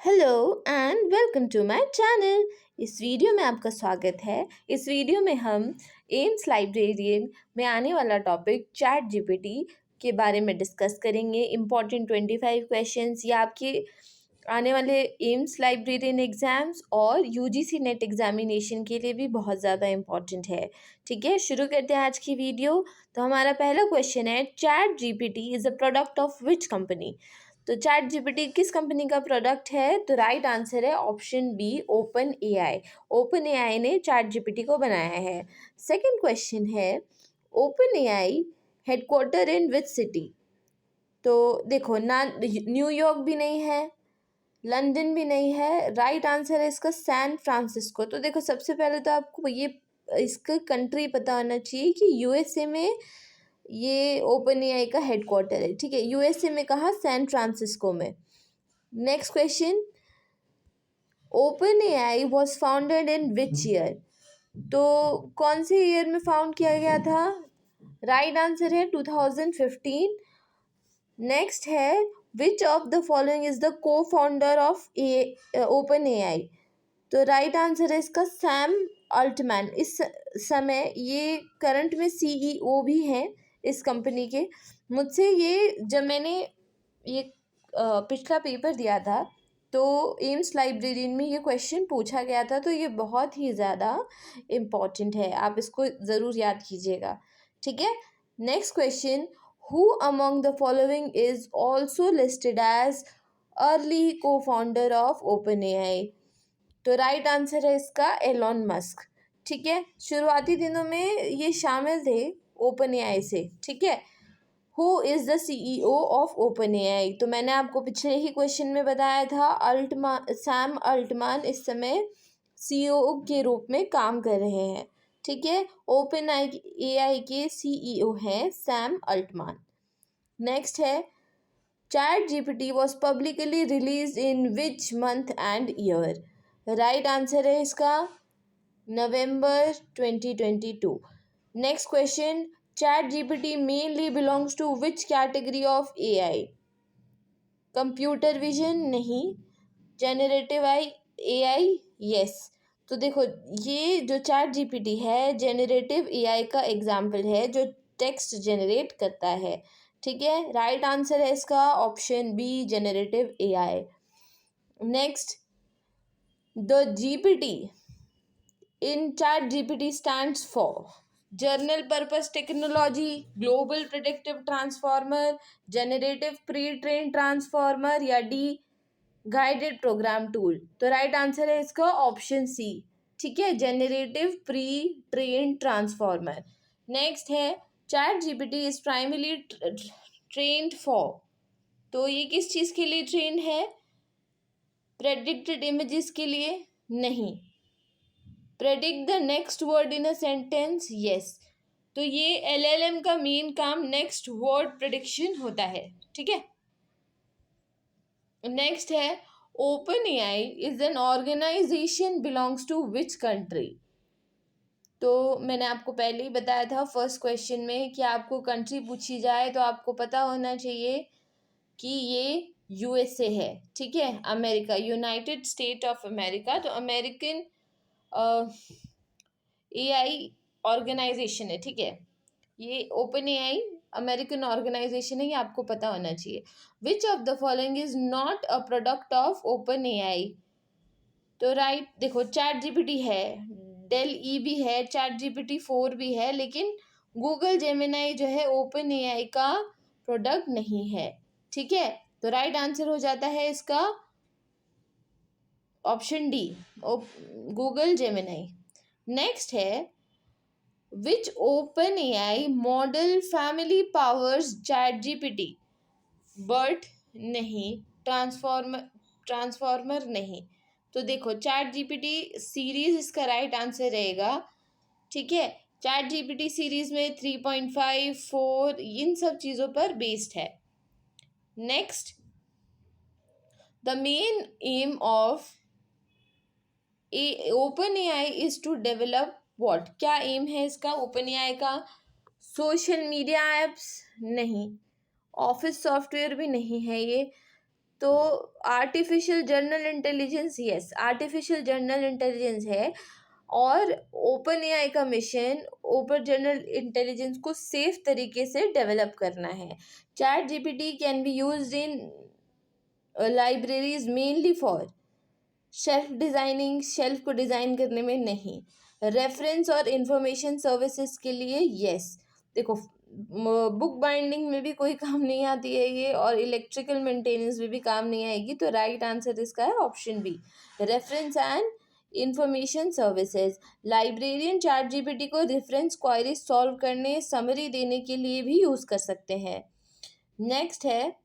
Hello and welcome to my channel. इस video में आपका स्वागत है। इस वीडियो में हम एम्स लाइब्रेरियन में आने वाला टॉपिक चैट जीपीटी के बारे में डिस्कस करेंगे। इम्पॉर्टेंट 25 क्वेश्चंस ये आपके आने वाले एम्स लाइब्रेरियन एग्ज़ाम्स और यूजीसी नेट एग्जामिनेशन के लिए भी बहुत ज़्यादा इम्पॉर्टेंट है। ठीक है, शुरू करते हैं आज की वीडियो। तो हमारा पहला क्वेश्चन है, ChatGPT is a product of which company. तो चैट जीपीटी किस कंपनी का प्रोडक्ट है? तो राइट आंसर है option B, OpenAI. OpenAI ने चैट जीपीटी को बनाया है। सेकंड क्वेश्चन है, OpenAI headquarter in which city. तो देखो ना, न्यूयॉर्क भी नहीं है, लंदन भी नहीं है। राइट आंसर है इसका सैन फ्रांसिस्को। तो देखो, सबसे पहले तो आपको ये इसका कंट्री पता होना चाहिए कि यूएसए में ये ओपन एआई का हेडक्वार्टर है। ठीक है, यूएसए में कहा? सैन फ्रांसिस्को में। Next question, open AI was founded in which year. तो कौन से ईयर में फाउंड किया गया था? राइट आंसर है 2015। नेक्स्ट है, विच of the following is the को फाउंडर ऑफ ओपन एआई। तो राइट आंसर है इसका सैम अल्टमैन। इस समय ये करंट में सीईओ भी हैं इस कंपनी के। मुझसे ये जब मैंने ये पिछला पेपर दिया था तो एम्स लाइब्रेरियन में ये क्वेश्चन पूछा गया था, तो ये बहुत ही ज़्यादा इम्पॉर्टेंट है, आप इसको ज़रूर याद कीजिएगा। ठीक है, next question, who among the following is also listed as early cofounder of OpenAI. तो राइट आंसर है इसका एलॉन मस्क। ठीक है, शुरुआती दिनों में ये शामिल थे ओपन एआई से। ठीक है, who is the CEO of OpenAI. तो मैंने आपको पिछले ही क्वेश्चन में बताया था, सैम अल्टमान इस समय सीईओ के रूप में काम कर रहे हैं। ठीक है, ओपन एआई के सीईओ हैं सैम अल्टमान। नेक्स्ट है, ChatGPT was publicly release in which month and year. Right answer है इसका November 2022। Next question, ChatGPT mainly belongs to which category of AI. Computer vision नहीं, generative AI yes. तो देखो, ये जो ChatGPT है generative AI का example है जो टेक्स्ट जनरेट करता है। ठीक है, राइट आंसर है इसका option B, generative AI. Next, the GPT in ChatGPT stands for General Purpose Technology, Global Predictive Transformer, Generative Pre-trained Transformer या डी गाइडेड प्रोग्राम टूल। तो राइट आंसर है इसका ऑप्शन सी। ठीक है, generative pre train transformer. Next है, ChatGPT is primarily trained for. तो ये किस चीज़ के लिए ट्रेन है? प्रेडिक्टेड इमेजेस के लिए नहीं। Predict the next word in a sentence yes. तो ये एलएलएम का मेन काम नेक्स्ट वर्ड प्रेडिक्शन होता है। ठीक है, नेक्स्ट है, OpenAI is an organization belongs to which country. तो मैंने आपको पहले ही बताया था फर्स्ट क्वेश्चन में कि आपको कंट्री पूछी जाए तो आपको पता होना चाहिए कि ये यूएसए है। ठीक है, America, United state of America. तो अमेरिकन एआई ऑर्गेनाइजेशन है। ठीक है, ये ओपन एआई अमेरिकन ऑर्गेनाइजेशन है, ये आपको पता होना चाहिए। विच of the following is not a product of OpenAI. तो राइट, देखो, चैट जीपीटी है, डेल ई भी है, चैट जीपीटी 4 भी है, लेकिन गूगल जेमिनाई जो है ओपन एआई का प्रोडक्ट नहीं है। ठीक है, तो राइट आंसर हो जाता है इसका option D, Google Gemini. Next है, which OpenAI model family powers ChatGPT. BERT नहीं, ट्रांसफॉर्मर नहीं। तो देखो, चैट जीपीटी सीरीज इसका राइट आंसर रहेगा। ठीक है, चैट जीपीटी सीरीज में 3.5, 4 इन सब चीज़ों पर बेस्ड है। Next, the main aim of OpenAI is to develop what. क्या एम है इसका ओपन एआई का? सोशल मीडिया एप्स नहीं, ऑफिस सॉफ्टवेयर भी नहीं है ये, तो artificial general intelligence, yes artificial general intelligence है, और ओपन एआई का मिशन ओपन जनरल इंटेलिजेंस को सेफ तरीके से डेवलप करना है। ChatGPT can be used in libraries mainly for shelf designing, shelf को डिज़ाइन करने में नहीं, रेफरेंस और इंफॉर्मेशन सर्विसेज के लिए यस। देखो बुक बाइंडिंग में भी कोई काम नहीं आती है ये, और इलेक्ट्रिकल मेंटेनेंस में भी काम नहीं आएगी, तो राइट आंसर इसका है option B, reference and information services. Librarian ChatGPT को रेफरेंस क्वायरी सॉल्व करने, समरी देने के लिए भी यूज़ कर सकते हैं। नेक्स्ट है,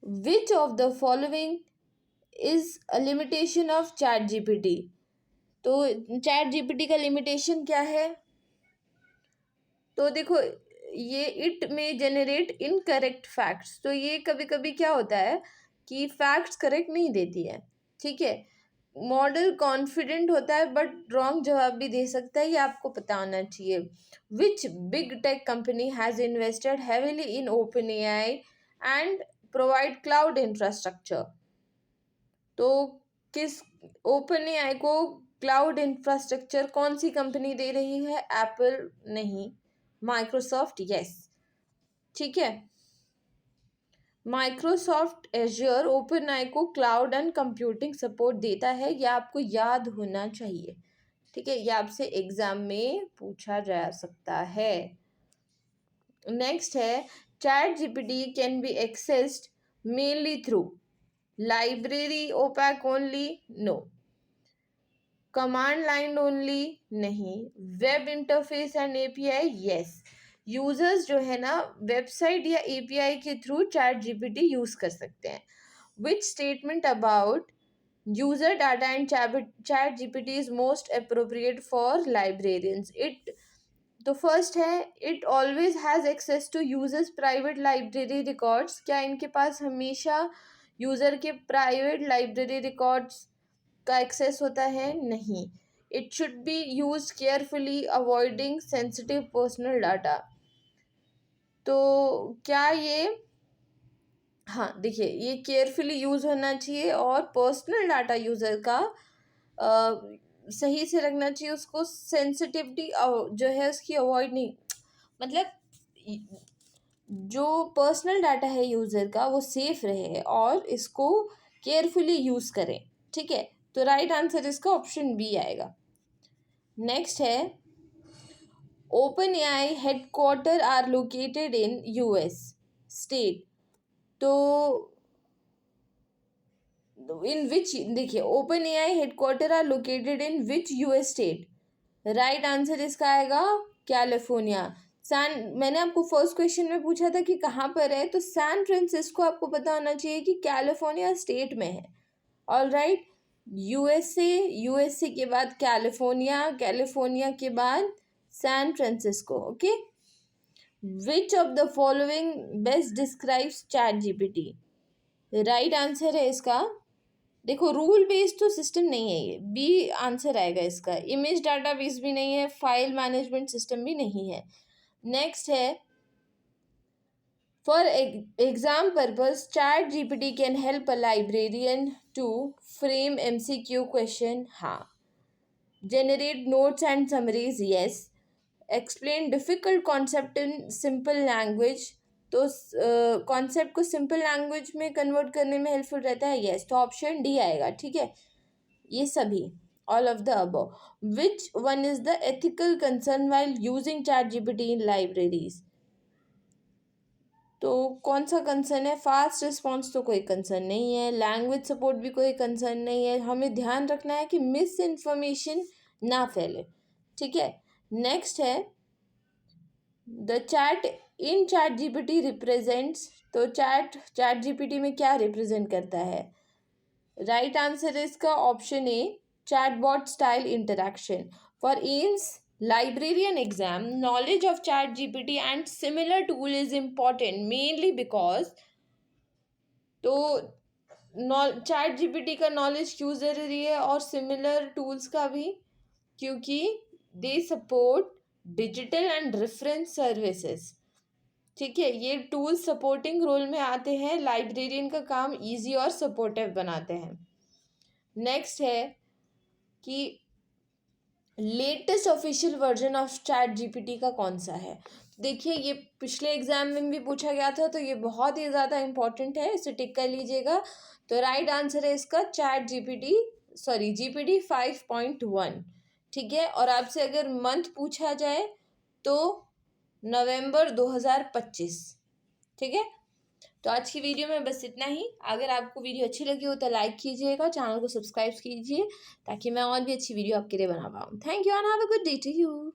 विच of the following is a limitation of chat GPT. तो चैट जीपीटी का लिमिटेशन क्या है? तो देखो ये इट में जनरेट इनकरेक्ट फैक्ट्स, तो ये कभी कभी क्या होता है कि फैक्ट्स करेक्ट नहीं देती है, ठीक है। मॉडल कॉन्फिडेंट होता है बट रॉन्ग जवाब भी दे सकता है, ये आपको पता होना चाहिए। Which big tech company has invested heavily in OpenAI and provide cloud infrastructure. तो किस ओपन एआई को क्लाउड इंफ्रास्ट्रक्चर कौन सी कंपनी दे रही है? एप्पल नहीं, माइक्रोसॉफ्ट यस, ठीक है। माइक्रोसॉफ्ट एज्योर ओपन एआई को क्लाउड एंड कंप्यूटिंग सपोर्ट देता है, यह आपको याद होना चाहिए, ठीक है, यह आपसे एग्जाम में पूछा जा सकता है। नेक्स्ट है, ChatGPT can be accessed mainly through library OPAC only, no. Command line only, नहीं। Web interface and API, yes. Users जो है ना वेबसाइट या एपीआई के थ्रू चैट जीपीटी यूज कर सकते हैं। Which statement about user data and ChatGPT is most appropriate for librarians? It, तो फर्स्ट है, it always has access to users private library records. क्या इनके पास हमेशा यूज़र के प्राइवेट लाइब्रेरी रिकॉर्ड्स का एक्सेस होता है? नहीं। It should be use carefully avoiding sensitive personal data. तो क्या ये, हाँ देखिए ये केयरफुली यूज़ होना चाहिए और पर्सनल डाटा यूज़र का सही से रखना चाहिए, उसको सेंसिटिविटी जो है उसकी अवॉइड नहीं, मतलब जो पर्सनल डाटा है यूज़र का वो सेफ रहे और इसको केयरफुली यूज़ करें, ठीक है। तो राइट आंसर इसका ऑप्शन बी आएगा। नेक्स्ट है, OpenAI headquarter are located in US state. तो इन विच, देखिए OpenAI headquarter are located in which US state? Right answer इसका आएगा कैलिफोर्निया। मैंने आपको फर्स्ट क्वेश्चन में पूछा था कि कहाँ पर है, तो सैन फ्रांसिस्को आपको पता होना चाहिए कि कैलिफोर्निया स्टेट में है। ऑल राइट, यूएसए के बाद कैलिफोर्निया, कैलिफोर्निया के बाद San Francisco, okay. Which of the following best describes ChatGPT? Right answer है इसका, देखो रूल बेस्ड तो सिस्टम नहीं है ये, बी आंसर आएगा इसका। इमेज डाटाबेस भी नहीं है, फाइल मैनेजमेंट सिस्टम भी नहीं है। नेक्स्ट है, for exam purpose ChatGPT can help a librarian to frame MCQ question, हाँ। Generate notes and summaries, yes. Explain difficult concept in simple language, तो कॉन्सेप्ट को सिंपल लैंग्वेज में convert करने में हेल्पफुल रहता है, यस। तो ऑप्शन डी आएगा, ठीक है, ये सभी all of the above. Which one is the ethical concern while using chat GPT in libraries? तो कौन सा कंसर्न है? फास्ट रिस्पॉन्स तो कोई कंसर्न नहीं है, लैंग्वेज सपोर्ट भी कोई कंसर्न नहीं है, हमें ध्यान रखना है कि मिस इन्फॉर्मेशन ना फैले, ठीक है। नेक्स्ट है, the chat in chat GPT represents, तो चैट जीपीटी में क्या रिप्रेजेंट करता है? राइट आंसर है इसका option A, chatbot style interaction. For AIMS librarian exam, knowledge of chat GPT and similar tool is important mainly because, तो ChatGPT का knowledge क्यों ज़रूरी है और सिमिलर टूल्स का भी? क्योंकि they support digital and reference services, ठीक है, ये टूल सपोर्टिंग रोल में आते हैं, लाइब्रेरियन का काम इजी और सपोर्टिव बनाते हैं। नेक्स्ट है कि latest official version of chat GPT का कौन सा है। देखिए, ये पिछले एग्जाम में भी पूछा गया था, तो ये बहुत ही ज़्यादा इंपॉर्टेंट है, इसे टिक कर लीजिएगा। तो राइट आंसर है इसका चैट जीपीटी, सॉरी जीपीटी 5.1। ठीक है, और आपसे अगर मंथ पूछा जाए तो नवंबर 2025। ठीक है, तो आज की वीडियो में बस इतना ही। अगर आपको वीडियो अच्छी लगी हो तो लाइक कीजिएगा, चैनल को सब्सक्राइब कीजिए ताकि मैं और भी अच्छी वीडियो आपके लिए बना पाऊँ। Thank you and have a good day to you.